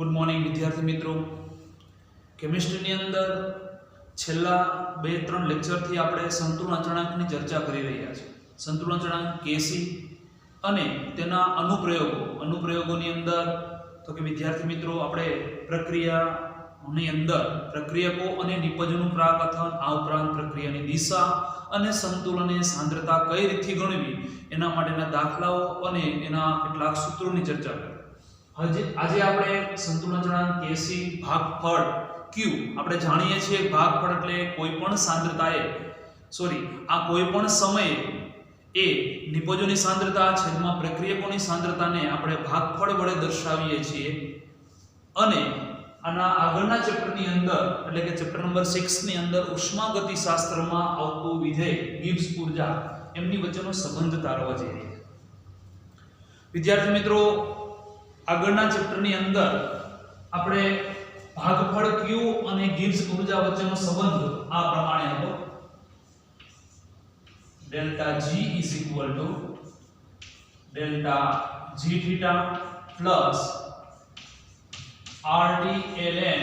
Good morning વિદ્યાર્થી મિત્રો। કેમિસ્ટ્રીની અંદર છેલ્લા 2-3 લેક્ચરથી આપણે સંતુલન અચળાંકની ચર્ચા કરી રહ્યા છીએ। સંતુલન અચળાંક Kc અને તેના અનુપ્રયોગોની અંદર તો કે વિદ્યાર્થી મિત્રો આપણે પ્રક્રિયાની અંદર પ્રક્રિયકો અને નિપજનું પ્રાકથન, આ ઉપરાંત પ્રક્રિયાની દિશા અને સંતુલન અને સાંદ્રતા કઈ રીતથી ગણવી એના માટેના દાખલાઓ અને એના કેટલાક સૂત્રોની ચર્ચા કરી। આજે આપણે સંતુલન અચળાંક Kc ભાગફળ Q આપણે જાણીએ છીએ ભાગફળ એટલે કોઈપણ સાંદ્રતાએ આ કોઈપણ સમયે એ નિપજોની સાંદ્રતા છેદમાં પ્રક્રિયકોની સાંદ્રતાને આપણે ભાગફળ વડે દર્શાવીએ છીએ અને આના આગળના ચેપ્ટરની અંદર એટલે કે ચેપ્ટર નંબર 6 ની અંદર ઉષ્માગતિશાસ્ત્રમાં આવતું વિધેય ગિબ્સ ઉર્જા એમની વચ્ચેનો સંબંધ તારવવા જઈ રહ્યા છે। વિદ્યાર્થી મિત્રો આગળના ચેપ્ટરની અંદર આપણે ભાગફળ Q અને ગિબ્સ ઉર્જા વચ્ચેનો સંબંધ આ પ્રમાણે હતો। Delta G delta G theta plus RT ln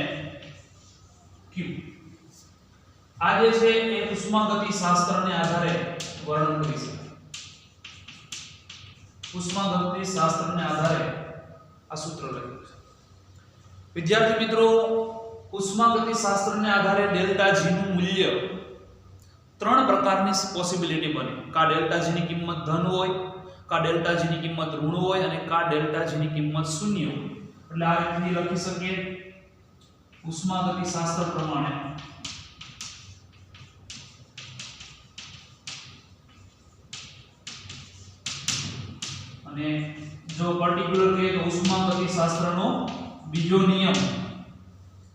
Q આ જે છે એ ઉષ્માગતિશાસ્ત્રને આધારે વર્ણન કરી શકાય। ઉષ્માગતિશાસ્ત્રને આધારે આ સૂત્ર લખ્યું છે। વિદ્યાર્થી મિત્રો ઉષ્માગતિશાસ્ત્રને આધારે ડેલ્ટા G નું મૂલ્ય ત્રણ પ્રકારની પોસિબિલિટી બને। કા ડેલ્ટા G ની કિંમત ધન હોય, કા ડેલ્ટા G ની કિંમત ઋણ હોય અને કા ડેલ્ટા G ની કિંમત શૂન્ય હોય। એટલે આ રીતથી લખી શકીએ ઉષ્માગતિશાસ્ત્ર પ્રમાણે અને જો પર્ટિક્યુલર કહીએ તો ઉષ્માગતિશાસ્ત્રનો બીજો નિયમ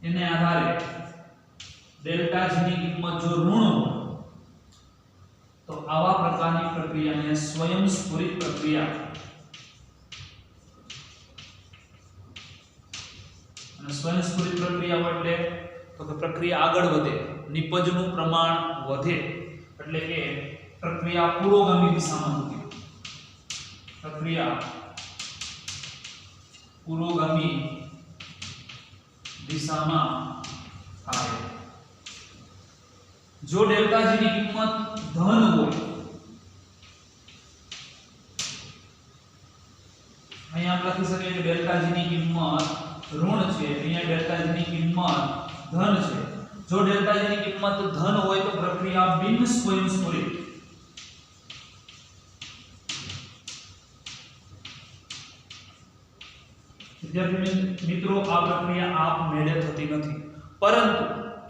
એને આધારે ડેલ્ટા G ની કિંમત જો ઋણ હોય તો આવા પ્રકારની પ્રક્રિયાને સ્વયંસ્ફુરિત પ્રક્રિયા અને સ્વયંસ્ફુરિત પ્રક્રિયા એટલે તો કે પ્રક્રિયા આગળ વધે, નિપજનું પ્રમાણ વધે એટલે કે પ્રક્રિયા પુરોગામી દિશામાં વધે। પ્રક્રિયા પુરોગામી દિશામાં થાય। જો ડેલ્ટા G ની કિંમત ધન હોય, અહીંયા લખી શકીએ કે ડેલ્ટા G ની કિંમત ઋણ છે, અહીંયા ડેલ્ટા G ની કિંમત ધન છે। જો ડેલ્ટા G ની કિંમત ધન હોય તો પ્રક્રિયા બિન સ્વયંસ્ફુરિત વિદ્યાર્થી મિત્રો આ પ્રક્રિયા આપમેળે થતી નથી, પરંતુ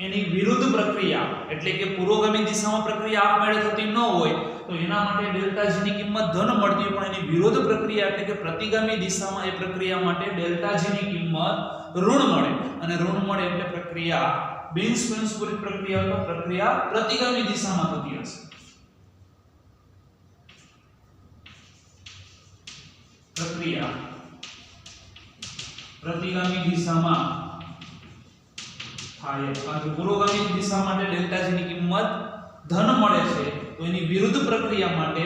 એની વિરુદ્ધ પ્રક્રિયા એટલે કે પુરોગામી દિશામાં પ્રક્રિયા આપમેળે થતી ન હોય તો એના માટે ડેલ્ટા G ની કિંમત ધન મળતી હોય, પણ એની વિરુદ્ધ પ્રક્રિયા એટલે કે પ્રતિગામી દિશામાં એ પ્રક્રિયા માટે ડેલ્ટા G ની કિંમત ઋણ મળે અને ઋણ મળે એટલે પ્રક્રિયા બિન સ્વયંસ્ફુરિત પ્રક્રિયા તો પ્રક્રિયા પ્રતિગામી દિશામાં થતી હશે। પ્રક્રિયા પ્રતિગામી દિશામાં થાય અને પુરોગામી દિશા માટે ડેલ્ટા G ની કિંમત ધન મળે છે તો એની વિરુદ્ધ પ્રક્રિયા માટે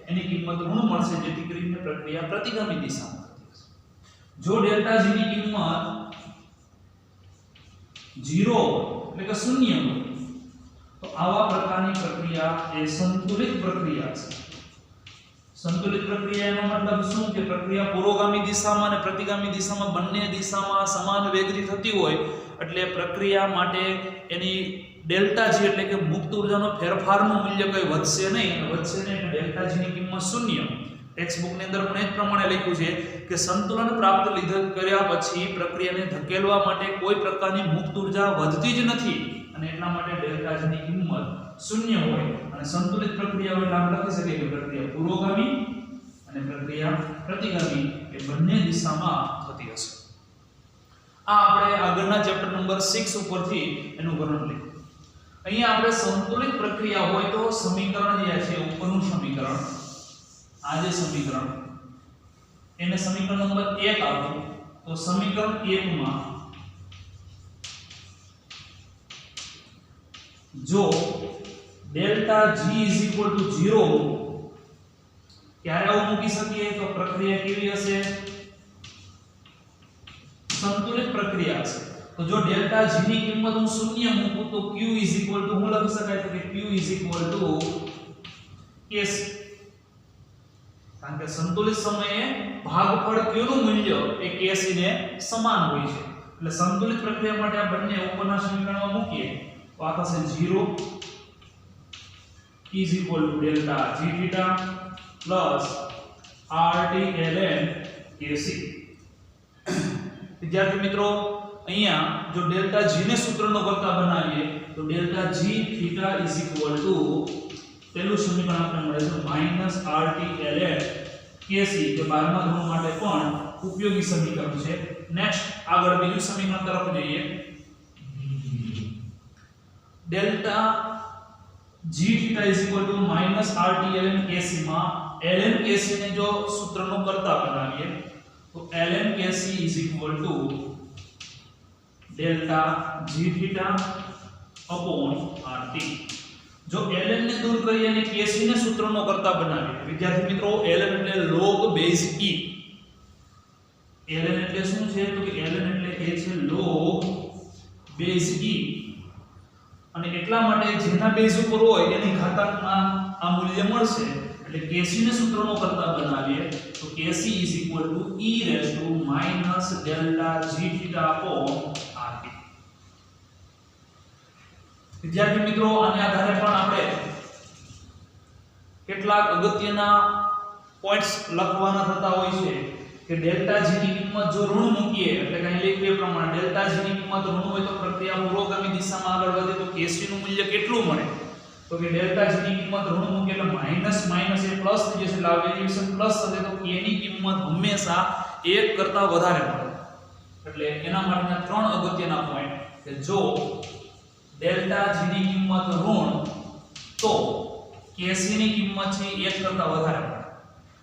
એની કિંમત ઋણ મળશે, જેથી કરીને પ્રક્રિયા પ્રતિગામી દિશામાં થતી હશે। જો ડેલ્ટા G ની કિંમત 0 એટલે કે શૂન્ય હોય તો આવા પ્રકારની પ્રક્રિયા એ સંતુલિત પ્રક્રિયા છે। સંતુલિત પ્રક્રિયાનો મતલબ શું કે પ્રક્રિયા પુરોગામી દિશામાં અને પ્રતિગામી દિશામાં બંને દિશામાં સમાન વેગથી થતી હોય એટલે પ્રક્રિયા માટે એની ડેલ્ટા G એટલે કે મુક્ત ઊર્જાનો ફેરફારનું મૂલ્ય કઈ વધશે નહીં એટલે ડેલ્ટા G ની કિંમત શૂન્ય। ટેક્સ્ટ બુક ની અંદર પણ એ જ પ્રમાણે લખ્યું છે કે સંતુલન પ્રાપ્ત કર્યા પછી પ્રક્રિયાને ધકેલવા માટે કોઈ પ્રકારની મુક્ત ઊર્જા વધતી જ નથી અને એટલા માટે ડેલ્ટા G ની કિંમત શૂન્ય હોય અને સંતુલિત પ્રક્રિયાઓ એટલે આપણે લખી શકીએ કે પ્રક્રિયા પુરોગામી અને પ્રક્રિયા પ્રતિગામી એ બંને દિશામાં થતી હશે। આ આપણે આગળના ચેપ્ટર નંબર 6 ઉપરથી એનું વર્ણન લઈએ। અહીંયા આપણે સંતુલિત પ્રક્રિયા હોય તો સમીકરણ જે છે ઉપરનું સમીકરણ આ જે સમીકરણ એને સમીકરણ નંબર 1 આપો તો સમીકરણ 1 માં જો ડેલ્ટા G 0 ત્યારે આવું મૂકી શકીએ તો પ્રક્રિયા કેવી હશે? સંતુલિત પ્રક્રિયા છે. તો જો ડેલ્ટા G ની કિંમત હું શૂન્ય મૂકું તો Q હું લખી શકાય તો કે Q KC. કારણ કે સંતુલિત સમયે ભાગફળ Q નું મૂલ્ય એ KC ને સમાન હોય છે. એટલે સંતુલિત પ્રક્રિયા માટે આ બંને ઉપરના સમીકરણમાં મૂકીએ તો આ થશે 0 delta G theta plus RT ln KC. વિદ્યાર્થી મિત્રો અહીંયા જો ડેલ્ટા G ને સૂત્રનો કરતા બનાવીએ તો ડેલ્ટા G થીટા પેલું સમીકરણ આપણે મળે છે -RT ln KC જે 12મા ધોરણ માટે પણ ઉપયોગી સમીકરણ છે. નેક્સ્ટ આગળ બીજું સમીકરણ તરફ જઈએ. Delta G theta -RT ln KC માં ln KC ને જો સૂત્રનો કરતા બનાવીએ તો ln KC delta G theta RT. જો ln ને દૂર કરી અને KC ને સૂત્રનો કરતા બનાવીએ વિદ્યાર્થી મિત્રો ln એટલે log base e. ln એટલે શું છે તો કે ln એટલે એ છે log base e અને એટલા માટે જેના બેઝ ઉપર હોય એની ઘાતાંકમાં આ મૂલ્ય મળશે. એટલે KC ને સૂત્રનો કરતા બનાવીએ તો KC e delta G theta RT. વિદ્યાર્થી મિત્રો આને આધારે પણ આપણે કેટલાક અગત્યના પોઈન્ટ્સ લખવાના થતા હોય છે કે ડેલ્ટા G ની કિંમત જો ઋણ મૂકીએ એટલે કે અહીં લખીએ પ્રમાણે ડેલ્ટા G ની કિંમત ઋણ હોય તો પ્રક્રિયા પુરોગામી દિશામાં આગળ વધે તો KC નું મૂલ્ય કેટલું મળે તો કે ડેલ્ટા G ની કિંમત ઋણ મૂકીએ એટલે માઈનસ માઈનસ એ પ્લસ થઈ જશે. એટલે આ વેરિએશન પ્લસ થશે તો K ની કિંમત હંમેશા 1 કરતા વધારે મળે. એટલે એના માટેના ત્રણ અગત્યના પોઈન્ટ કે જો ડેલ્ટા G ની કિંમત ઋણ તો KC ની કિંમત છે 1 કરતા વધારે મળે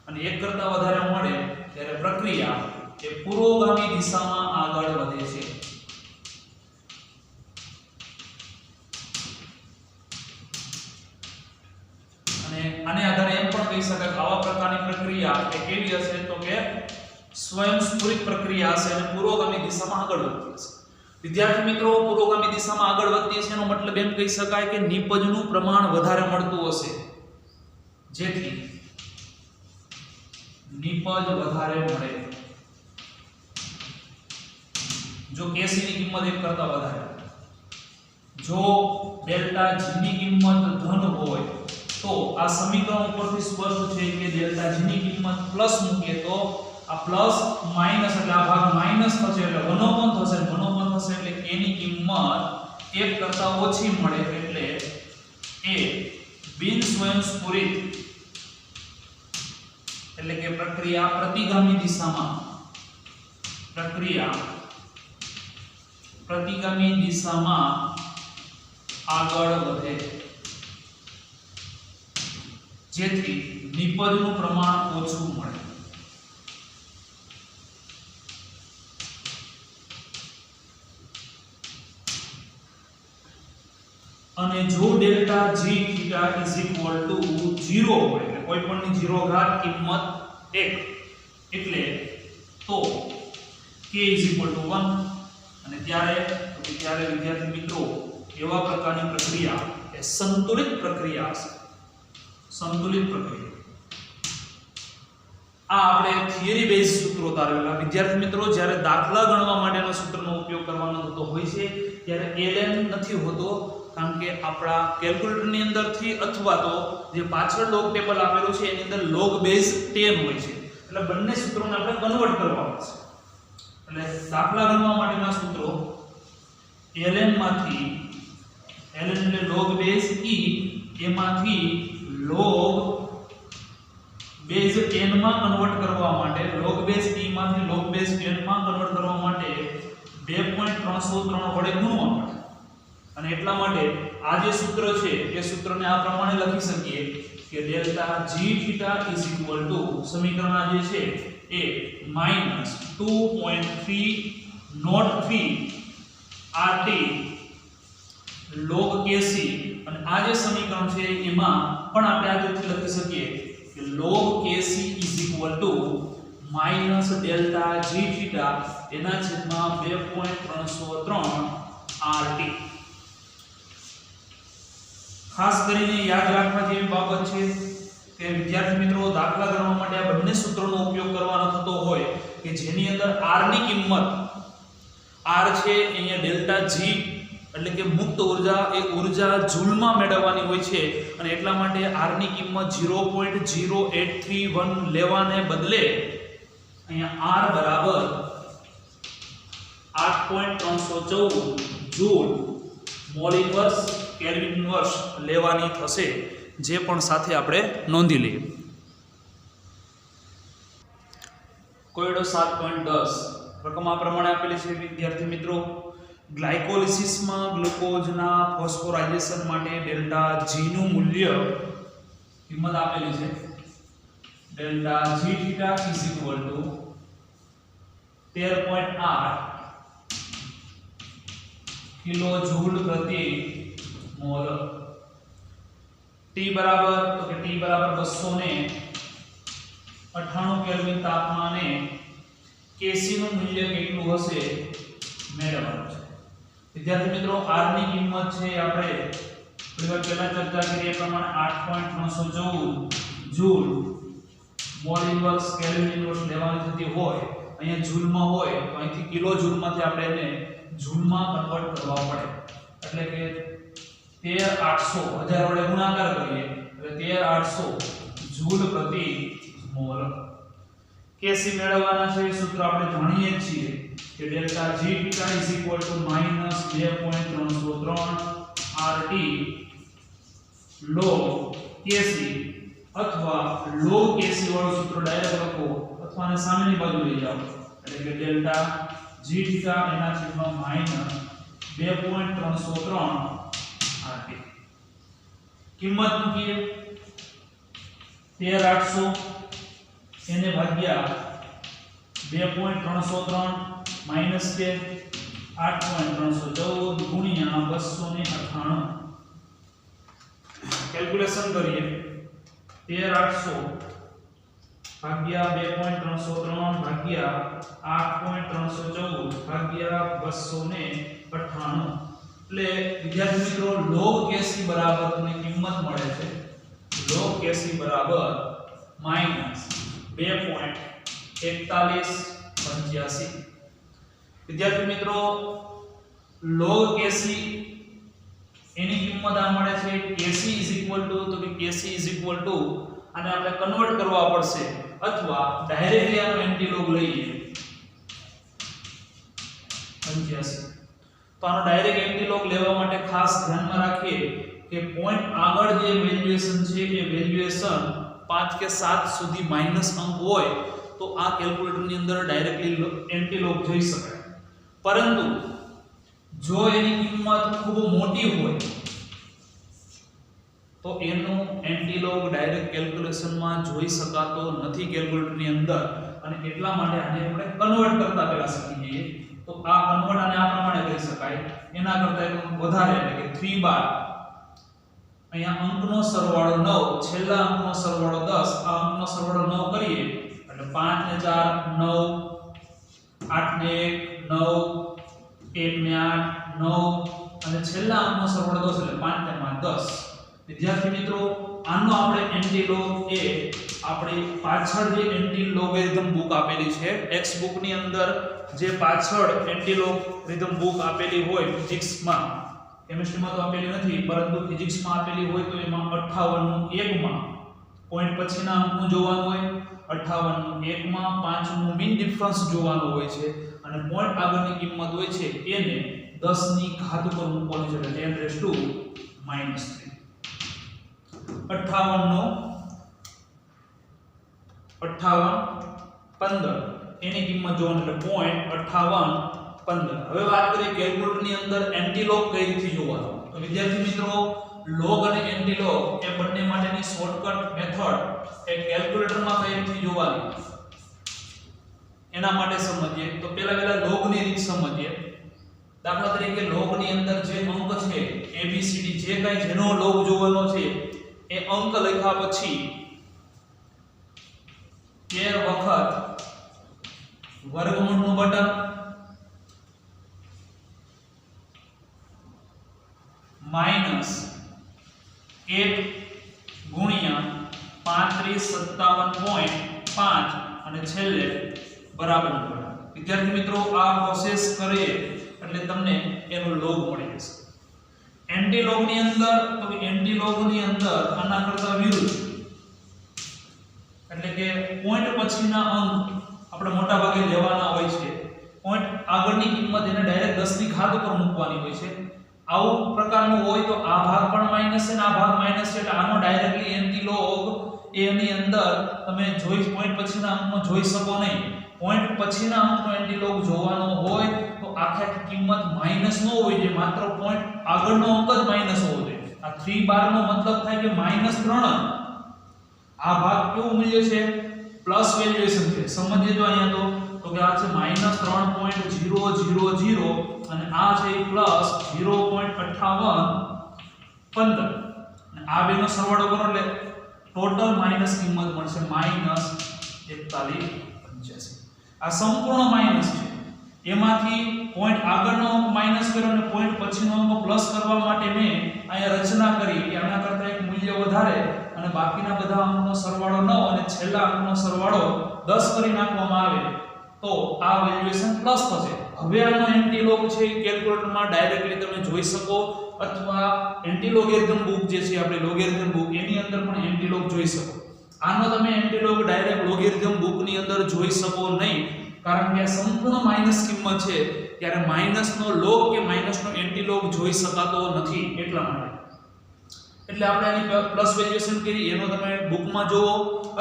અને 1 કરતા વધારે મળે ત્યારે પ્રક્રિયા એ પુરોગામી દિશામાં આગળ વધે છે. અને આને આધારે એમ પણ કહી શકાય કે આવા પ્રકારની પ્રક્રિયા એ કેવી હશે તો કે સ્વયંસ્ફુરિત પ્રક્રિયા હશે અને પુરોગામી દિશામાં આગળ વધતી હશે. વિદ્યાર્થી મિત્રો પુરોગામી દિશામાં આગળ વધતી હશે એનો મતલબ એમ કહી શકાય કે નિપજનું પ્રમાણ વધારે મળતું હશે જેથી નિપજ વધારે મળે. જો KC ની કિંમત 1 કરતા વધારે જો ડેલ્ટા G ની કિંમત ધન હોય તો આ સમીકરણ ઉપરથી સ્પષ્ટ છે કે ડેલ્ટા G ની કિંમત પ્લસ મૂકીએ તો આ પ્લસ માઈનસ એટલે આ ભાગ માઈનસ થશે એટલે 1/1 થશે 1/1 થશે એટલે K ની કિંમત 1 કરતા ઓછી મળે એટલે એ બિન સ્વયંસ્ફુરિત એટલે કે પ્રક્રિયા પ્રતિગામી દિશામાં આગળ વધે જેથી નિપજનું પ્રમાણ ઓછું મળે. અને જો ડેલ્ટા G થીટા 0 હોય એટલે કોઈ પણની 0 ઘાત કિંમત 1 એટલે તો K 1 અને ત્યારે વિદ્યાર્થી મિત્રો એવા પ્રકારની પ્રક્રિયા એ સંતુલિત પ્રક્રિયા છે. સંતુલિત પ્રક્રિયા આ આપણે થિયરી બેઝ સૂત્રો તારવેલા. વિદ્યાર્થી મિત્રો જ્યારે દાખલા ગણવા માટેના સૂત્રનો ઉપયોગ કરવાનો થતો હોય છે ત્યારે ln નથી હોતો કારણ કે આપણા કેલ્ક્યુલેટરની અંદરથી અથવા તો જે પાછળ લોગ ટેબલ આપેલું છે એની અંદર લોગ બેઝ 10 હોય છે એટલે બંને સૂત્રોને આપણે કન્વર્ટ કરવા પડશે. એટલે દાખલા ગણવા માટેના સૂત્રો ln માંથી ln એટલે લોગ બેઝ e એમાંથી લોગ બેઝ 10 માં કન્વર્ટ કરવા માટે લોગ બેઝ e માંથી લોગ બેઝ 10 માં કન્વર્ટ કરવા માટે 2.303 વડે ગુણવા પડે. અને એટલા માટે આ જે સૂત્ર છે એ સૂત્રને આ પ્રમાણે લખી શકીએ કે ડેલ્ટા G થીટા સમીકરણ આ જે છે એ -2.303 RT log KC અને આ જે સમીકરણ છે એમાં પણ આપણે આ રીતે લખી શકીએ કે log KC minus delta G theta એના છેદમાં 2.303 આરટી. ખાસ કરીને યાદ રાખવા જેવી બાબત છે કે વિદ્યાર્થી મિત્રો દાખલા ગણવા માટે આ બંને સૂત્રોનો ઉપયોગ કરવાનો થતો હોય કે જેની અંદર r ની કિંમત r છે અહીંયા ડેલ્ટા જી એટલે કે મુક્ત ઉર્જા એ ઉર્જા જૂલમાં મેળવવાની હોય છે અને એટલા માટે r ની કિંમત 0.0831 લેવાને બદલે અહીંયા r બરાબર 8.314 joule mall inverse kelvin inverse લેવાની થશે, જે પણ સાથે આપણે નોંધી લઈએ. કોયડો 7.10 રકમ આ પ્રમાણે આપેલી છે વિદ્યાર્થી મિત્રો. ગ્લાયકોલિસિસમાં ગ્લુકોઝના ફોસ્ફોરાઇલેશન માટે ડેલ્ટા જી નું મૂલ્ય કિંમત આપેલી છે. Delta G theta is equal to 13.8 kilo joule પ્રતિ મોલ. ટી બરાબર તો કે ટી બરાબર 298 કેલ્વિન તાપમાને કેસી નું મૂલ્ય કેટલું હશે મેળવવાનું છે. વિદ્યાર્થી મિત્રો r ની કિંમત છે આપણે થોડી વાર પહેલા ચર્ચા કરી એ પ્રમાણે 8.314 joule mall inverse kelvin inverse લેવાની થતી હોય, અહીંયા જૂલમાં હોય તો અહીંથી કિલો જૂલમાંથી આપણે એને જૂલમાં કન્વર્ટ કરવા પડે. એટલે કે 13800 1000 વડે ગુણાકાર કરીએ એટલે 13800 જૂલ પ્રતિ મોલ. કેસી મેળવવાના છે સૂત્ર આપણે જાણીએ છીએ કે delta G theta is equal to minus 2.303 RT log KC અથવા log કેસી વાળું સૂત્ર ડાયરેક્ટ લખો અથવા ને સામેની બાજુ લઈ જાઓ એટલે કે ડેલ્ટા જી થીટા એના છેદમાં માઈનસ 2.303 આરટી. કિંમત મૂકીએ 13800 એને ભાગ્યા 2.303 માઈનસ કે 8.314 ગુણ્યા 298. કેલ્ક્યુલેશન કરીએ 13800 ભાગ્યા 2.303 ભાગ્યા 8.314 ભાગ્યા 298. એટલે વિદ્યાર્થી મિત્રો log કેસી બરાબર તમને કિંમત મળે છે log કેસી બરાબર માઈનસ 2.4185. વિદ્યાર્થી મિત્રો log કેસી એની કિંમત આ મળે છે કેસી ઇઝ ઇક્વલ ટુ તો કે કેસી ઇઝ ઇક્વલ ટુ આને આપણે કન્વર્ટ કરવા પડશે અથવા ડાયરેક્ટલી આનો એન્ટીલોગ લઈએ 85. તો આનો ડાયરેક્ટ એન્ટીલોગ લેવા માટે ખાસ ધ્યાનમાં રાખીએ કે પોઈન્ટ આગળ જે વેલ્યુએશન છે એ વેલ્યુએશન 5 કે 7 સુધી માઈનસ અંક હોય તો આ કેલ્ક્યુલેટરની અંદર ડાયરેક્ટલી એન્ટીલોગ જોઈ શકાય. પરંતુ જો એની કિંમત ખૂબ મોટી હોય તો એનું એન્ટીલોગ ડાયરેક્ટ કેલ્ક્યુલેશનમાં જોઈ શકાતો નથી કેલ્ક્યુલેટરની અંદર, અને એટલા માટે આને આપણે કન્વર્ટ કરતા પહેલા શીખી જઈએ. તો આ કન્વર્ટ આને આ પ્રમાણે કરી શકાય, એના કરતા એક વધારે એટલે કે 3 બાર અહીંયા અંકનો સરવાળો 9 છેલ્લા અંકનો સરવાળો 10 આ અંકનો સરવાળો 9 કરીએ એટલે 5 ને 4 9 8 ને 1 9 1 ને 8 9 અને છેલ્લા અંકનો સરવાળો 10 એટલે 5 ને 5 10. વિદ્યાર્થી મિત્રો આનો આપણે એન્ટીલોગ એ આપણી પાછળ જે એન્ટીલોગેરિધમ બુક આપેલી છે ટેક્સ્ટ બુક ની અંદર જે પાછળ એન્ટીલોગેરિધમ બુક આપેલી હોય ફિઝિક્સમાં, કેમિસ્ટ્રીમાં તો આપેલી નથી પરંતુ ફિઝિક્સમાં આપેલી હોય તો એમાં 58 નું 1 માં પોઈન્ટ પછીના અંકનું જોવાનું હોય, 58 નું 1 માં 5 નું મીન ડિફરન્સ જોવાનું હોય છે અને પોઈન્ટ આગળની કિંમત હોય છે એને 10 ની ઘાત પર મૂકવાની છે એટલે 10 -3. 58 નો 15 એની કિંમત જોવાની એટલે પોઈન્ટ 58 15. હવે વાત કરીએ કેલ્ક્યુલેટરની અંદર એન્ટીલોગ કઈ રીતે જોવાનો. તો વિદ્યાર્થી મિત્રો લોગ અને એન્ટીલોગ એ બંને માટેની શોર્ટકટ મેથડ એ કેલ્ક્યુલેટરમાં કઈ રીતે જોવાની એના માટે સમજીએ. તો પહેલા લોગની રીત સમજીએ. દાખલા તરીકે લોગની અંદર જે અંક છે ABCD જે કઈ જેનો લોગ જોવાનો છે એ અંક લખ્યા પછી 13 વખત વર્ગમૂળનું બટન માઈનસ 1 ગુણ્યા 3557.5 અને છેલ્લે બરાબરનું બટન. વિદ્યાર્થી મિત્રો આ પ્રોસેસ કરીએ એટલે તમને એનો લોગ મળી જશે. એન્ટી લોગ ની અંદર તો કે એન્ટી લોગ ની અંદર આના કરતા વિરુદ્ધ એટલે કે પોઈન્ટ પછીના અંક આપણે મોટા ભાગે લેવાના હોય છે. પોઈન્ટ આગળની કિંમત એને ડાયરેક્ટ 10 ની ઘાત ઉપર મૂકવાની હોય છે. આવું પ્રકારનું હોય તો આ ભાગ પણ માઈનસ છે અને આ ભાગ માઈનસ છે એટલે આનો ડાયરેક્ટલી એન્ટી લોગ એની અંદર તમે જોઈ પોઈન્ટ પછીના અંકમાં જોઈ શકો નહીં. પોઈન્ટ પછીના અંકનો એન્ટી લોગ જોવાનો હોય તો આખી કિંમત માઈનસ ન હોય જે માત્ર પોઈન્ટ આગળનો અંક જ માઈનસ હોવો જોઈએ. આ 3 બાર નો મતલબ થાય કે -3. આ ભાગ કેવું મૂલ્ય છે પ્લસ વેલ્યુએશન છે. સમજીએ તો અહીંયા તો કે આ છે -3.000 અને આ છે પ્લસ 0.5815 અને આ બેનો સરવાળો કરો એટલે ટોટલ માઈનસ કિંમત મળશે -4185. આ સંપૂર્ણ માઈનસ છે. એમાંથી પોઈન્ટ આગળનો અંક માઈનસ કર્યો અને પોઈન્ટ પછીનો અંક પ્લસ કરવા માટે મેં અહીંયા રચના કરી કે આના કરતા એક મૂલ્ય વધારે અને બાકીના બધા અંકનો સરવાળો 9 અને છેલ્લા અંકનો સરવાળો 10 કરી નાખવામાં આવે તો આ વેલ્યુએશન પ્લસ થશે. હવે આનો એન્ટી લોગ છે એ કેલ્ક્યુલેટરમાં ડાયરેક્ટલી તમે જોઈ શકો અથવા એન્ટી લોગેરિધમ બુક જે છે આપણે લોગેરિધમ બુક એની અંદર પણ એન્ટી લોગ જોઈ શકો. આનો તમે anti log direct logarithm book ની અંદર જોઈ શકો નહીં કારણ કે આ સંપૂર્ણ માઈનસ કિંમત છે ત્યારે માઈનસનો લોગ કે માઈનસનો એન્ટી લોગ જોઈ શકાતો નથી એટલા માટે. એટલે આપણે આની પ્લસ વેલ્યુએશન કરી એનો તમે બુકમાં જોવો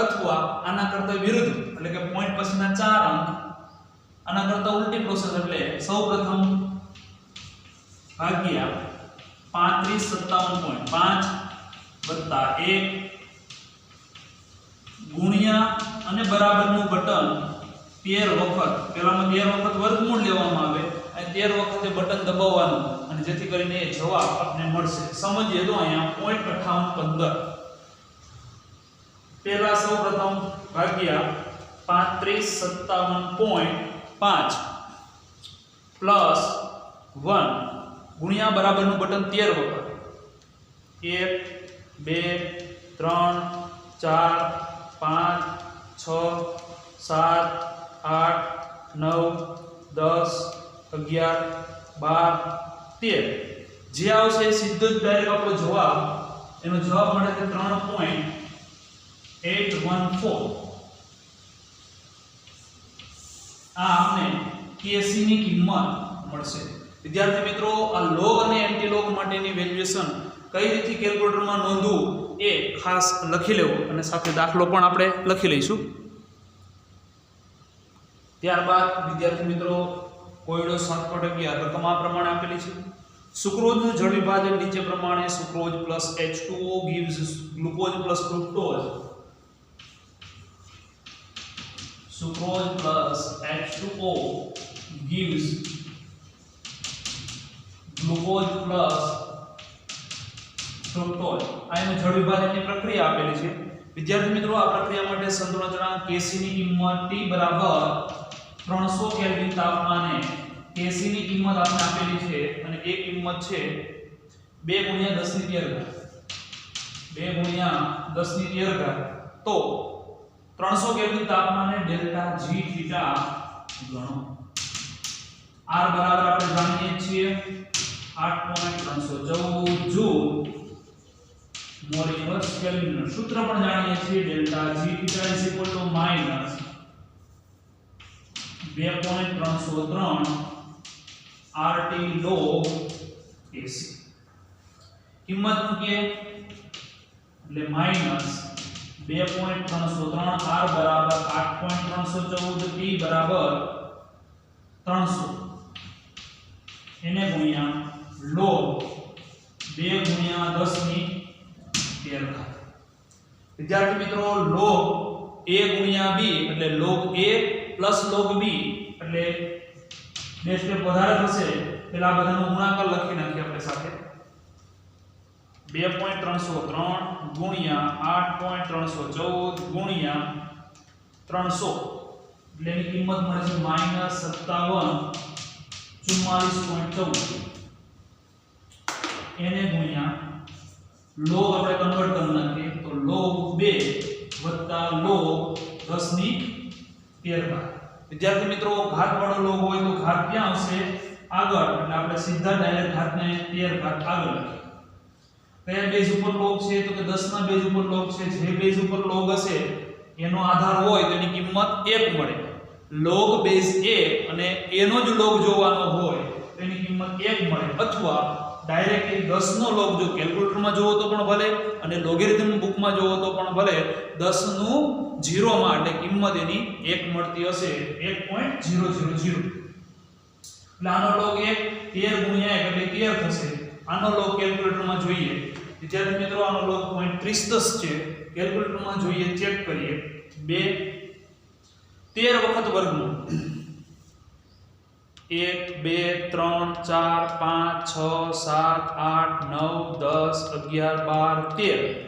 અથવા આના કરતા વિરુદ્ધ એટલે કે પોઈન્ટ પછીના 4 અંક આના કરતા ઉલટી પ્રોસેસ એટલે સૌપ્રથમ ભાગ્યા 3557.5 વત્તા 1 ગુણ્યા અને બરાબરનું બટન 13 વખત પહેલામાં 13 વખત વર્ગમૂળ લેવામાં આવે અને 13 વખતે બટન દબાવવાનું અને જેથી કરીને એ જવાબ આપણને મળશે. સમજીએ તો અહીંયા 0.5815 પહેલા સૌપ્રથમ ભાગ્યા 3557.5 પ્લસ 1 ગુણ્યા બરાબરનું બટન 13 વખત 1 2 3 4 5 6 7 8 9 10 11 12 13 જે આવશે એ સીધો જ ડાયરેક્ટ આપણો જવાબ એનો જવાબ મળે છે 3.814. આ આપણે KC ની કિંમત મળશે. વિદ્યાર્થી મિત્રો આ લોગ અને એન્ટી લોગ માટેની વેલ્યુએશન કઈ રીતે કેલ્ક્યુલેટરમાં નોંધવું એ ખાસ લખી લેવું અને સાથે દાખલો પણ આપણે લખી લઈશું. ત્યારબાદ વિદ્યાર્થી મિત્રો કોયડો 7.11 રકમ આ પ્રમાણે આપેલી છે. સુક્રોઝનું જળ વિભાજન નીચે પ્રમાણે sucrose plus H2O gives glucose plus fructose. Sucrose plus H2O gives glucose plus fructose. આ એનું જળ વિભાજનની પ્રક્રિયા આપેલી છે. વિદ્યાર્થી મિત્રો આ પ્રક્રિયા માટે સંતુલન અચળાંક Kc ની કિંમત T બરાબર 300 કેલ્વિન તાપમાને Kc ની કિંમત આપણે આપેલી છે અને એ કિંમત છે 2 * 10 ની 13 ઘાત 2 * 10 ની 13 ઘાત તો 300 કેલ્વિન તાપમાને ડેલ્ટા G થીટા ગણો. R બરાબર આપણે જાણીએ છીએ 8.314 જૂલ મોલ ઇન્વર્સ કેલ્વિન. સૂત્ર પણ જાણીએ છીએ delta G theta -2.303 RT log Kc. કિંમત મૂકીએ એટલે -2.303 R બરાબર 8.314 T બરાબર 300 એને ગુણ્યા log 2 * 10 ની 13 ઘાત. વિદ્યાર્થી મિત્રો log a ગુણ્યા b એટલે log a plus log b એટલે બે સ્ટેપ વધારે થશે. પેલા બધાનો ગુણાકાર લખી નાખીએ આપણે સાથે 2.303 ગુણ્યા 8.314 ગુણ્યા 300 એટલે એની કિંમત મળે છે -57 એને ગુણ્યા log આપણે કન્વર્ટ કરી નાખીએ તો log 2 log 10 ની 13 વિદ્યાર્થી મિત્રો ઘાત વાળો log હોય તો ઘાત ક્યાં આવશે આગળ એટલે આપણે સીધા ડાયરેક્ટ ઘાતને 13 ઘાત આગળ લખીએ કયા બેઝ ઉપર log છે તો કે 10 ના બેઝ ઉપર log છે જે બેઝ ઉપર log હશે એનો આધાર હોય તો એની કિંમત 1 મળે log બેઝ 1 અને એનો જ log જોવાનો હોય તો એની કિંમત 1 મળે અથવા ડાયરેક્ટલી 10 નો log જો કેલ્ક્યુલેટરમાં જોવો તો પણ ભલે અને લોગેરિધમ બુકમાં જોવો તો પણ ભલે 10 નું 0 માં એટલે કિંમત એની 1 મળતી હશે 1.000 એટલે આનો log 1 13 ગુણ્યા 1 એટલે 13 થશે આનો log કેલ્ક્યુલેટરમાં જોઈએ વિદ્યાર્થી મિત્રો આનો log 0.3010 છે કેલ્ક્યુલેટરમાં જોઈએ ચેક કરીએ 2 13 વખત વર્ગમૂળ 1 2 3 4 5 6 7 8 9 10 11 12 13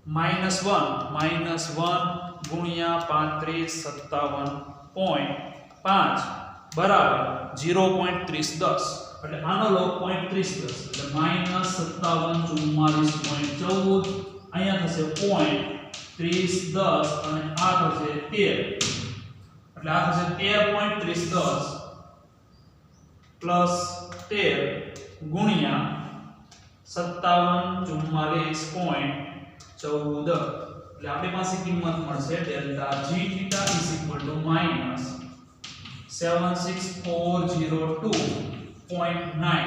-1 ગુણ્યા 3557.5 બરાબર 0.3010 એટલે આનો log 0.3010 એટલે -5744.14 અહીંયા થશે 0.3010 અને આ થશે 13 એટલે આ થશે 13.3010 પ્લસ 13 ગુણ્યા 5744.14 એટલે આપણી પાસે કિંમત મળશે ડેલ્ટા g થીટા -76402.9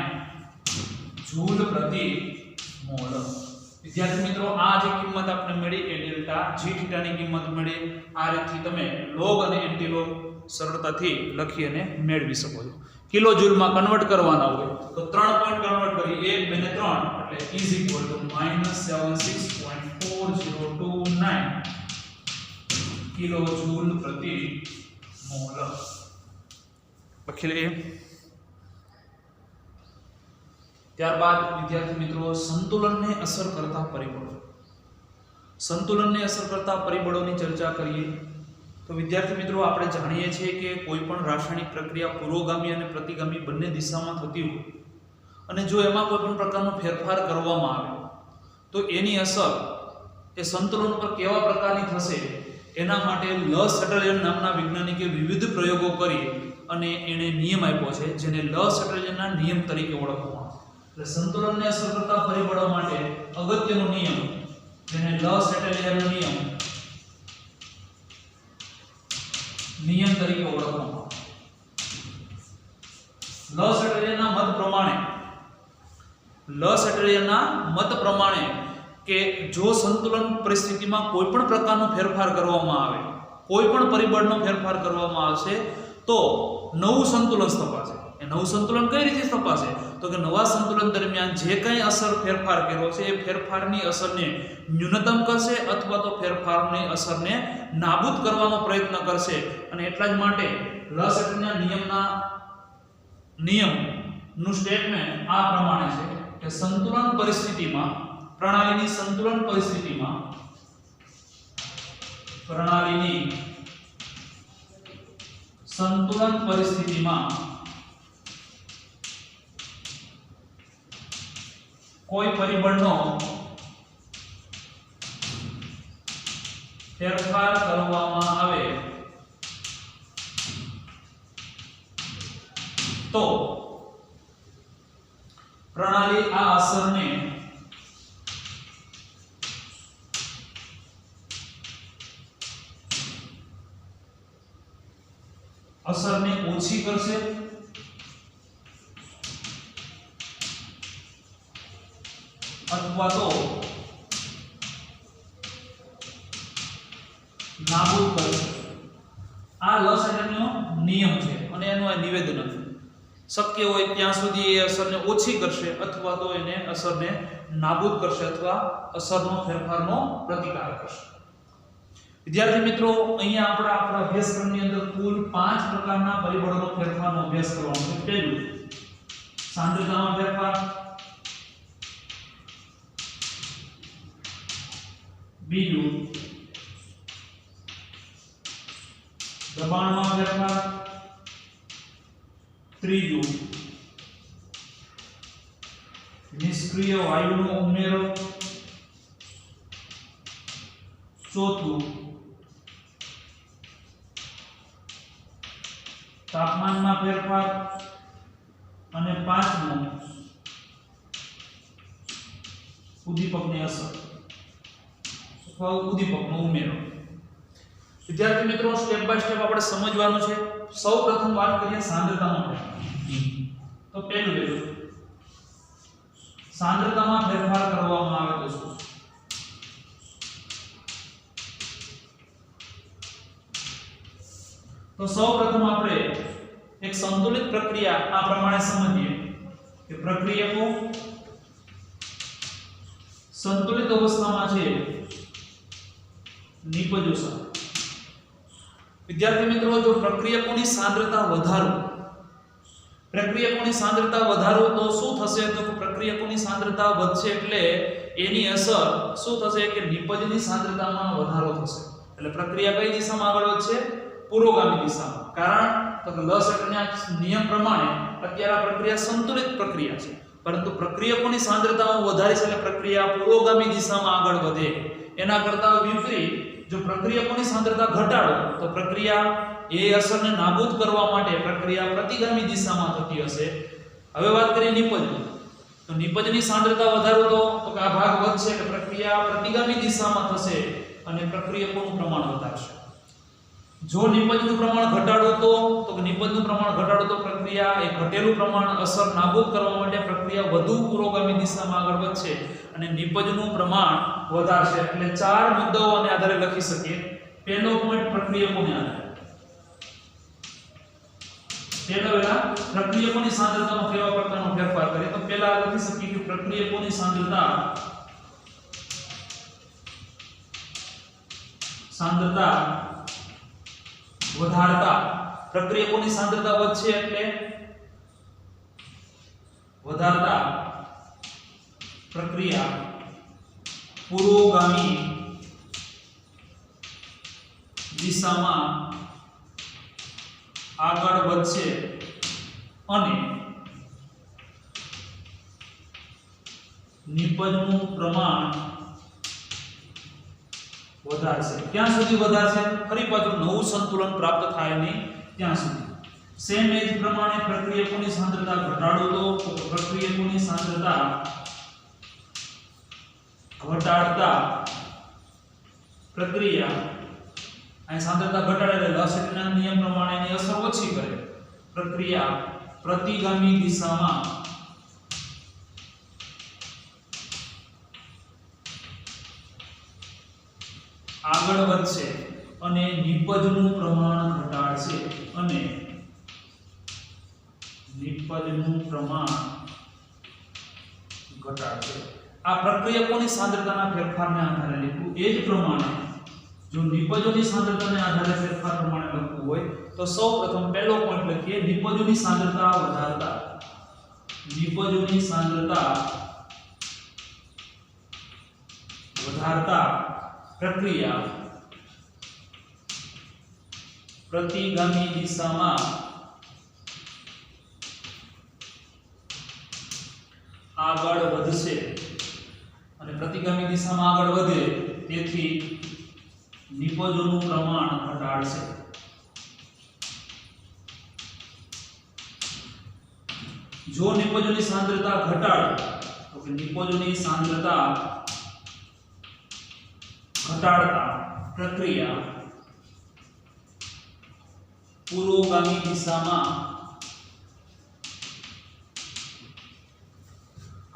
જૂલ પ્રતિ મોલ વિદ્યાર્થી મિત્રો આ જે કિંમત આપણે મળી એ ડેલ્ટા g થીટા ની કિંમત મળી આ રીતથી તમે log અને એન્ટીલોગ સરળતાથી લખી અને મેળવી શકો છો કિલો જૂલ માં કન્વર્ટ કરવાના હોય તો 3 પોઈન્ટ કન્વર્ટ કરી 1 2 ને 3 એટલે -76.4029 કિલો જૂલ પ્રતિ મોલ લખી લઈએ ત્યારબાદ વિદ્યાર્થી મિત્રો સંતુલનને અસર કરતા પરિબળોની ચર્ચા કરીએ તો વિદ્યાર્થી મિત્રો આપણે જાણીએ છીએ કે કોઈ પણ રાસાયણિક પ્રક્રિયા પુરોગામી અને પ્રતિગામી બંને દિશામાં થતી હોય અને જો એમાં કોઈ પણ પ્રકારનો ફેરફાર કરવામાં આવે તો એની અસર એ સંતુલન પર કેવા પ્રકારની થશે એના માટે લસેટરજન નામના વૈજ્ઞાનિકે વિવિધ પ્રયોગો કરી અને એણે નિયમ આપ્યો છે જેને લસેટરજનના નિયમ તરીકે ઓળખવામાં આવે એટલે સંતુલનને અસર કરતા પરિબળો માટે અગત્યનો નિયમ જેને લસેટરજનનો નિયમ તરીકે ઓળખવામાં આવે લસેટરજનના મત પ્રમાણે કે જો સંતુલન પરિસ્થિતિમાં કોઈ પણ પ્રકારનો ફેરફાર કરવામાં આવે કોઈ પણ પરિબળનો ફેરફાર કરવામાં આવશે તો નવું સંતુલન સ્થપાશે એ નવું સંતુલન કઈ રીતે સ્થપાશે તો કે નવા સંતુલન દરમિયાન જે કંઈ અસર ફેરફાર કર્યો છે એ ફેરફારની અસરને ન્યૂનતમ કરશે અથવા તો ફેરફારની અસરને નાબૂદ કરવાનો પ્રયત્ન કરશે અને એટલા જ માટે લસેટરના નિયમનું સ્ટેટમેન્ટ આ પ્રમાણે છે કે સંતુલન પરિસ્થિતિમાં પ્રણાલીની સંતુલન પરિસ્થિતિમાં કોઈ પરિબળનો ફેરફાર કરવામાં આવે તો પ્રણાલી આ અસરને ઓછી કરશે અથવા તો નાબૂદ કરશે આ લસેટરનો નિયમ છે અને એનું આ નિવેદન છે શક્ય હોય ત્યાં સુધી એ અસરને ઓછી કરશે અથવા તો એને અસરને નાબૂદ કરશે અથવા અસરનો ફેરફારનો પ્રતિકાર કરશે વિદ્યાર્થી મિત્રો અહીંયા આપણા અભ્યાસક્રમની અંદર કુલ 5 પ્રકારના પરિબળોનો ફેરફારનો અભ્યાસ કરવાનો છે પહેલું સાંદ્રતામાં ફેરફાર બીજું દબાણમાં ફેરફાર, ત્રીજું નિષ્ક્રિય વાયુનો ઉમેરો, ચોથું તાપમાનમાં ફેરફાર અને પાંચમું ઉદ્દીપકની અસર અથવા ઉદ્દીપકનો ઉમેરો. વિદ્યાર્થી મિત્રો, સ્ટેપ બાય સ્ટેપ આપણે સમજવાનું છે. સૌપ્રથમ વાત કરીએ સાંદ્રતામાં ફેરફાર. તો પહેલું સાંદ્રતામાં ફેરફાર કરવામાં આવે તો શું? તો સૌપ્રથમ આપણે એક સંતુલિત પ્રક્રિયા આ પ્રમાણે સમજીએ કે પ્રક્રિયકો સંતુલિત અવસ્થામાં છે નિપજો સાથે. વિદ્યાર્થી મિત્રો, જો પ્રક્રિયકોની સાંદ્રતા વધારો તો શું થશે? તો પ્રક્રિયકોની સાંદ્રતા વધશે એટલે એની અસર શું થશે કે નિપજની સાંદ્રતામાં વધારો થશે. એટલે પ્રક્રિયા કઈ દિશામાં આગળ વધશે? પુરોગામી દિશામાં. કારણ તો કે લસટના નિયમ પ્રમાણે અત્યારે આ પ્રક્રિયા સંતુલિત પ્રક્રિયા છે, પરંતુ પ્રક્રિયકોની સાંદ્રતાઓ વધારે છે એટલે પ્રક્રિયા પુરોગામી દિશામાં આગળ વધે. એના કરતા વિપરીત જો પ્રક્રિયકોની સાંદ્રતા ઘટાડો તો પ્રક્રિયા એ અસરને નાબૂદ કરવા માટે પ્રક્રિયા પ્રતિગામી દિશામાં થતી હશે. હવે વાત કરીએ નિપજની. તો નિપજની સાંદ્રતા વધારો તો કે આ ભાગ વધશે એટલે પ્રક્રિયા પ્રતિગામી દિશામાં થશે અને પ્રક્રિયકોનું પ્રમાણ વધારશે. જો નિપજનું પ્રમાણ ઘટાડો તો કે નિપજનું પ્રમાણ ઘટાડો તો પ્રક્રિયા એ ઘટેલું પ્રમાણ અસર નાબૂદ કરવા માટે પ્રક્રિયા વધુ પુરોગામી દિશામાં આગળ વધશે અને નિપજનું પ્રમાણ વધારશે. એટલે ચાર મુદ્દાઓને આધારે લખી શકીએ. પહેલો પોઈન્ટ પ્રક્રિયકોને આધારે. પહેલા પ્રક્રિયકોની સાંદ્રતામાં કેવા પ્રકારનો ફેરફાર કરે તો પહેલા લખી શકીએ કે પ્રક્રિયકોની સાંદ્રતા વધારતા. પ્રક્રિયકોની સાંદ્રતા વધશે એટલે વધારતા પ્રક્રિયા પુરોગામી દિશામાં આગળ વધશે અને નિપજનું પ્રમાણ વધારશે. ક્યાં સુધી વધારશે? ફરી પાછું નવું સંતુલન પ્રાપ્ત થાય નહીં ત્યાં સુધી. સેમ એજ પ્રમાણે પ્રક્રિયકોની સાંદ્રતા ઘટાડો તો પ્રક્રિયકોની સાંદ્રતા ઘટાડતા પ્રક્રિયા અહીં સાંદ્રતા ઘટાડે એટલે લસટના નિયમ પ્રમાણે એની અસર ઓછી કરે. પ્રક્રિયા પ્રતિગામી દિશામાં આગળ વધશે અને નિપજનું પ્રમાણ ઘટાડશે અને નિપજનું પ્રમાણ ઘટાડશે. આ પ્રક્રિયકોની સાંદ્રતાના ફેરફારને આધારે લખવું. એ જ પ્રમાણે જો નિપજોની સાંદ્રતાને આધારે ફેરફાર પ્રમાણે લખવું હોય તો સૌપ્રથમ પહેલો પોઈન્ટ લખીએ નિપજોની સાંદ્રતા વધારતા. નિપજોની સાંદ્રતા વધારતા પ્રક્રિયા પ્રતિગામી દિશામાં આગળ વધશે અને પ્રતિગામી દિશામાં આગળ વધે તેથી નિપજોનું પ્રમાણ ઘટાડશે. જો નિપજોની સાંદ્રતા ઘટાડે તો કે નિપજોની સાંદ્રતા ઘટાડતા પ્રક્રિયા પુરોગામી દિશામાં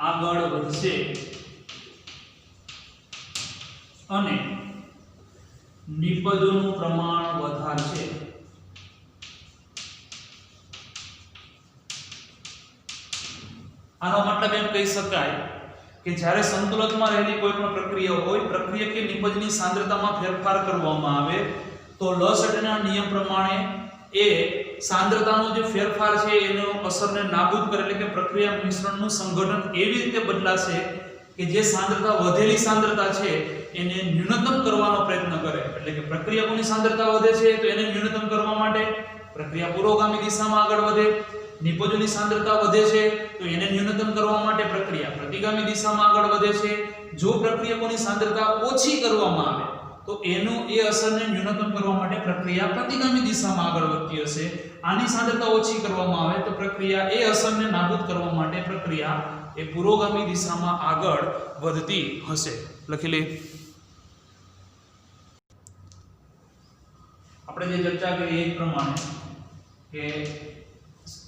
આગળ વધશે અને નિપજોનું પ્રમાણ વધારશે. આનો મતલબ એમ કહી શકાય કે જ્યારે સંતુલનમાં રહેલી કોઈ પણ પ્રક્રિયા હોય, પ્રક્રિયા કે નિપજની સાંદ્રતામાં ફેરફાર કરવામાં આવે તો લસટના નિયમ પ્રમાણે એ સાંદ્રતાનો જે ફેરફાર છે એનો અસરને નાબૂદ કરે એટલે કે પ્રક્રિયા મિશ્રણનું સંગઠન એવી રીતે બદલાશે કે જે સાંદ્રતા વધેલી સાંદ્રતા છે એને ન્યૂનતમ કરવાનો પ્રયત્ન કરે, એટલે કે પ્રક્રિયકોની સાંદ્રતા વધે છે તો એને ન્યૂનતમ કરવા માટે પ્રક્રિયા પુરોગામી દિશામાં આગળ વધે, નિપજોની સાંદ્રતા વધે છે તો એને ન્યૂનતમ કરવા માટે પ્રક્રિયા પ્રતિગામી દિશામાં આગળ વધે છે. જો પ્રક્રિયકોની સાંદ્રતા ઓછી કરવામાં આવે તો એનું એ અસરને ન્યૂનતમ કરવા માટે પ્રક્રિયા પ્રતિગામી દિશામાં આગળ વધતી હશે. આની સાંદ્રતા ઓછી કરવામાં આવે તો પ્રક્રિયા એ અસરને નાબૂદ કરવા માટે પ્રક્રિયા એ પુરોગામી દિશામાં આગળ વધતી હશે. લખી લે. આપણે જે ચર્ચા કરી એ પ્રમાણે કે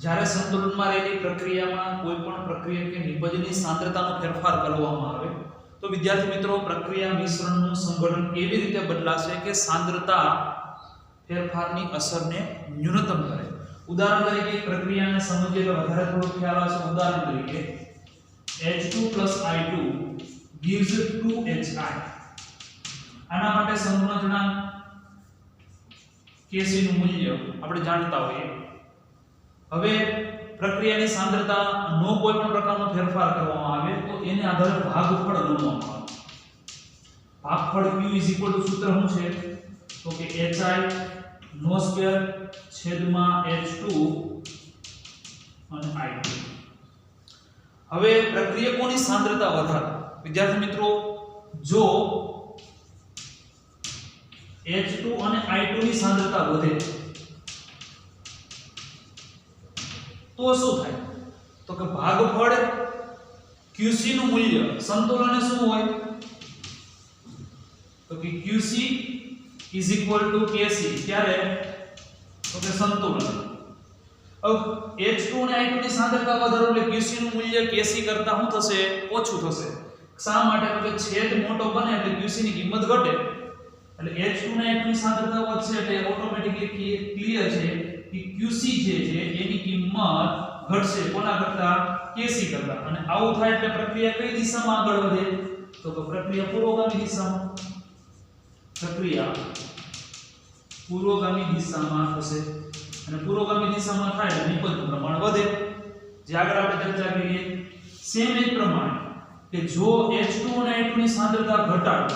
જ્યારે સંતુલનમાં રહેલી પ્રક્રિયામાં કોઈ પણ પ્રક્રિયા કે નિપજની સાંદ્રતાનો ફેરફાર કરવામાં આવે તો વિદ્યાર્થી મિત્રો પ્રક્રિયા મિશ્રણનું સંગઠન કેવી રીતે બદલાશે કે સાંદ્રતા ફેરફારની અસરને ન્યૂનતમ કરે. ઉદાહરણ તરીકે પ્રક્રિયાને સમજીએ તો વધારે થોડો ખ્યાલ આવશે. ઉદાહરણ તરીકે H2+I2 gives 2HI. આના માટે સંતુલન અચળાંક Kc નું મૂલ્ય આપણે જાણતા હોઈએ. હવે પ્રક્રિયાની સાંદ્રતાનો કોઈ પણ પ્રકારનો ફેરફાર કરવામાં આવે તો એને આધારે ભાગફળ ગણવામાં આવે. ભાગફળ Q સૂત્ર શું છે તો કે HI નો સ્ક્વેર છેદમાં H2 અને I2. હવે પ્રક્રિયકોની સાંદ્રતા વધારે વિદ્યાર્થી મિત્રો જો H2 અને I2 ની સાંદ્રતા વધે તો શું થાય તો કે ભાગફળ QC નું મૂલ્ય સંતુલને શું હોય તો કે QC KC ત્યારે તો કે સંતુલન. હવે H2 અને I2 ની સાંદ્રતા વધારો એટલે QC નું મૂલ્ય KC કરતા શું થશે ઓછું થશે. શા માટે તો કે છેદ મોટો બને એટલે QC ની કિંમત ઘટે એટલે H2 અને I2 ની સાંદ્રતા વધશે એટલે ઓટોમેટિકલી ક્લિયર છે કે QC જે છે એની કિંમત ઘટશે કોના કરતા KC કરતા. અને આવું થાય એટલે પ્રક્રિયા કઈ દિશામાં આગળ વધે તો કે પ્રક્રિયા પુરોગામી દિશામાં. પ્રક્રિયા પુરોગામી દિશામાં થશે અને પુરોગામી દિશામાં થાય એટલે નિપજનું પ્રમાણ વધે. જે આગળ આપણે ચર્ચા કરીએ સેમ એ પ્રમાણે કે જો H2 અને I2 ની સાંદ્રતા ઘટાડો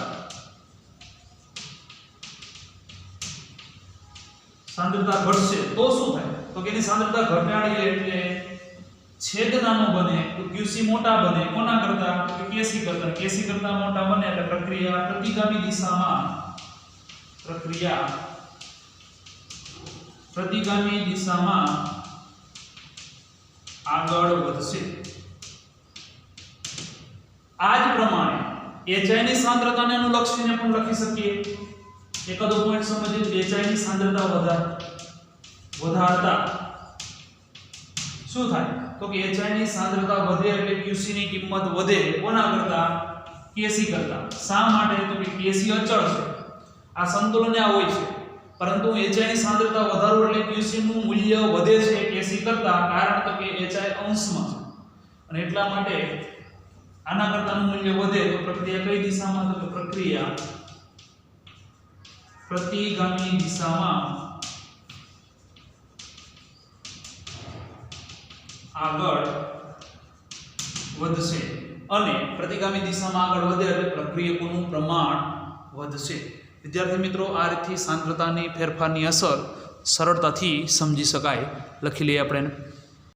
સાંદ્રતા ઘટશે તો શું થાય તો કે એની સાંદ્રતા ઘટાડીએ એટલે છેદ નાનો બને તો QC મોટા બને કોના કરતા તો KC કરતા મોટા બને એટલે પ્રક્રિયા પ્રતિગામી દિશામાં આગળ વધશે. આ જ પ્રમાણે HI ની સાંદ્રતાને અનુલક્ષીને પણ લખી શકીએ. એકાદો પોઈન્ટ સમજીએ. HI ની સાંદ્રતા વધારતા શું થાય તો કે HI ની સાંદ્રતા વધે એટલે QC ની કિંમત વધે કોના કરતા KC કરતા. શા માટે તો કે KC અચળ છે આ સંતુલન આ હોય છે પરંતુ HI ની સાંદ્રતા વધારો એટલે QC નું મૂલ્ય વધે છે KC કરતા. કારણ તો કે HI અંશમાં છે અને એટલા માટે આના કરતાનું મૂલ્ય વધે તો પ્રક્રિયા કઈ દિશામાં તો કે પ્રક્રિયા પ્રતિગામી દિશામાં આગળ વધશે અને પ્રતિગામી દિશામાં આગળ વધે એટલે પ્રક્રિયકોનું પ્રમાણ વધશે. વિદ્યાર્થી મિત્રો આ રીતથી સાંદ્રતાની ફેરફારની અસર સરળતાથી સમજી શકાય. લખી લઈએ આપણે.